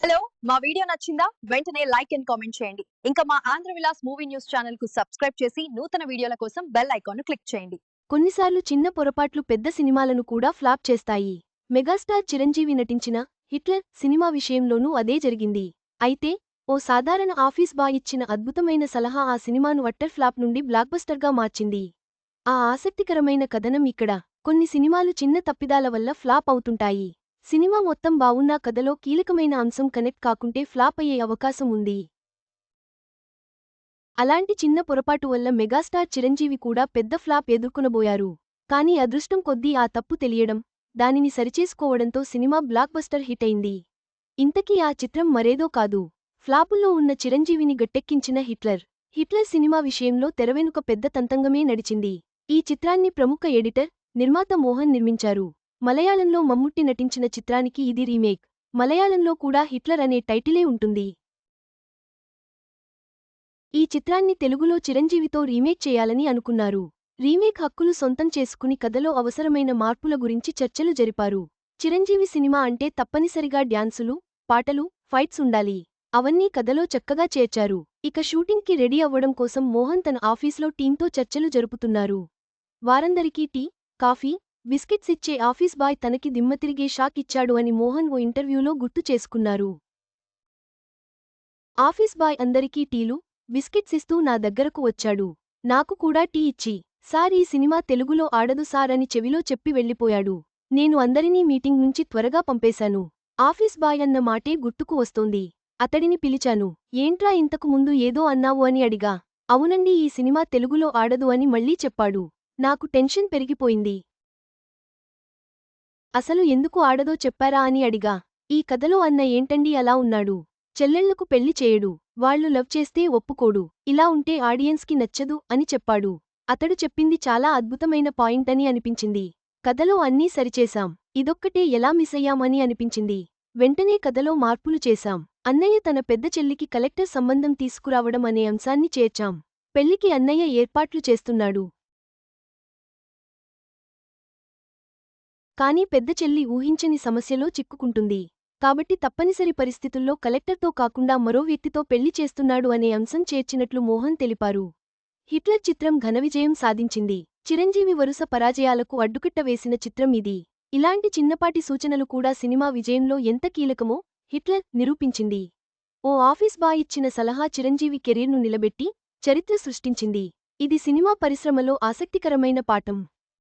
Hello మా video నచ్చిందా వెంటనే లైక్ అండ్ కామెంట్ చేయండి. ఇంకా మా Andhra Vilas movie news channel కు సబ్స్క్రైబ్ చేసి నూతన వీడియోల కోసం బెల్ ఐకాన్ ను క్లిక్ చేయండి. కొన్నిసార్లు చిన్న పొరపాట్లు పెద్ద సినిమాలను కూడా ఫ్లాప్ చేస్తాయి. మెగాస్టార్ చిరంజీవి నటించిన హిట్లర్ సినిమా విషయంలోనూ అదే జరిగింది. అయితే ఓ సాధారణ ఆఫీస్ బాయ్ ఇచ్చిన అద్భుతమైన సలహా ఆ సినిమాను అట్టర్ ఫ్లాప్ నుండి బ్లాక్బస్టర్గా మార్చింది. ఆ ఆసక్తికరమైన కథనం ఇక్కడ. కొన్ని సినిమాలు చిన్న తప్పిదాల వల్ల ఫ్లాప్ అవుతుంటాయి. సినిమా మొత్తం బావున్నా కథలో కీలకమైన అంశం కనెక్ట్ కాకుంటే ఫ్లాప్ అయ్యే అవకాశం ఉంది. అలాంటి చిన్న పొరపాటు వల్ల మెగాస్టార్ చిరంజీవి కూడా పెద్ద ఫ్లాప్ ఎదుర్కొనబోయారు. కానీ అదృష్టం కొద్దీ ఆ తప్పు తెలియడం, దానిని సరిచేసుకోవడంతో సినిమా బ్లాక్బస్టర్ హిట్ అయింది. ఇంతకీ ఆ చిత్రం మరేదో కాదు, ఫ్లాపుల్లో ఉన్న చిరంజీవిని గట్టెక్కించిన హిట్లర్. హిట్లర్ సినిమా విషయంలో తెరవెనుక పెద్ద తంతంగమే నడిచింది. ఈ చిత్రాన్ని ప్రముఖ ఎడిటర్, నిర్మాత మోహన్ నిర్మించారు. మలయాళంలో మమ్ముట్టి నటించిన చిత్రానికి ఇది రీమేక్. మలయాళంలో కూడా హిట్లర్ అనే టైటిలే ఉంటుంది. ఈ చిత్రాన్ని తెలుగులో చిరంజీవితో రీమేక్ చేయాలని అనుకున్నారు. రీమేక్ హక్కులు సొంతం చేసుకుని కథలో అవసరమైన మార్పుల గురించి చర్చలు జరిపారు. చిరంజీవి సినిమా అంటే తప్పనిసరిగా డ్యాన్సులు, పాటలు, ఫైట్స్ ఉండాలి. అవన్నీ కథలో చక్కగా చేర్చారు. ఇక షూటింగ్కి రెడీ అవ్వడం కోసం మోహన్ తన ఆఫీస్లో టీంతో చర్చలు జరుపుతున్నారు. వారందరికీ టీ, కాఫీ, బిస్కెట్స్ ఇచ్చే ఆఫీస్ బాయ్ తనకి దిమ్మతిరిగే షాక్ ఇచ్చాడు అని మోహన్ ఓ ఇంటర్వ్యూలో గుర్తు చేసుకున్నారు. ఆఫీస్ బాయ్ అందరికీ టీలు, బిస్కెట్స్ ఇస్తూ నా దగ్గరకు వచ్చాడు. నాకు కూడా టీ ఇచ్చి, సార్ ఈ సినిమా తెలుగులో ఆడదు సార్ అని చెవిలో చెప్పి వెళ్ళిపోయాడు. నేను అందరినీ మీటింగ్ నుంచి త్వరగా పంపేశాను. ఆఫీస్ బాయ్ అన్న మాటే గుర్తుకు వస్తోంది. అతడిని పిలిచాను. ఏంట్రా ఇంతకు ముందు ఏదో అన్నావు అని అడిగా. అవునండి ఈ సినిమా తెలుగులో ఆడదు అని మళ్ళీ చెప్పాడు. నాకు టెన్షన్ పెరిగిపోయింది. అసలు ఎందుకు ఆడదో చెప్పారా అని అడిగా. ఈ కథలో అన్న ఏంటండి అలా ఉన్నాడు. చెల్లెళ్లకు పెళ్లి చేయడు, వాళ్లు లవ్ చేస్తే ఒప్పుకోడు, ఇలా ఉంటే ఆడియన్స్కి నచ్చదు అని చెప్పాడు. అతడు చెప్పింది చాలా అద్భుతమైన పాయింట్ అని అనిపించింది. కథలో అన్నీ సరిచేశాం, ఇదొక్కటే ఎలా మిస్సయ్యాం అని అనిపించింది. వెంటనే కథలో మార్పులు చేశాం. అన్నయ్య తన పెద్ద చెల్లికి కలెక్టర్ సంబంధం తీసుకురావడం అనే అంశాన్ని చేర్చాం. పెళ్లికి అన్నయ్య ఏర్పాట్లు చేస్తున్నాడు. కానీ పెద్ద చెల్లి ఊహించని సమస్యలో చిక్కుకుంటుంది. కాబట్టి తప్పనిసరి పరిస్థితుల్లో కలెక్టర్తో కాకుండా మరో వ్యక్తితో పెళ్లి చేస్తున్నాడు అనే అంశం చేర్చినట్లు మోహన్ తెలిపారు. హిట్లర్ చిత్రం ఘనవిజయం సాధించింది. చిరంజీవి వరుస పరాజయాలకు అడ్డుకట్ట వేసిన చిత్రం ఇది. ఇలాంటి చిన్నపాటి సూచనలు కూడా సినిమా విజయంలో ఎంత కీలకమో హిట్లర్ నిరూపించింది. ఓ ఆఫీస్ బాయ్ ఇచ్చిన సలహా చిరంజీవి కెరీర్ను నిలబెట్టి చరిత్ర సృష్టించింది. ఇది సినిమా పరిశ్రమలో ఆసక్తికరమైన పాఠం.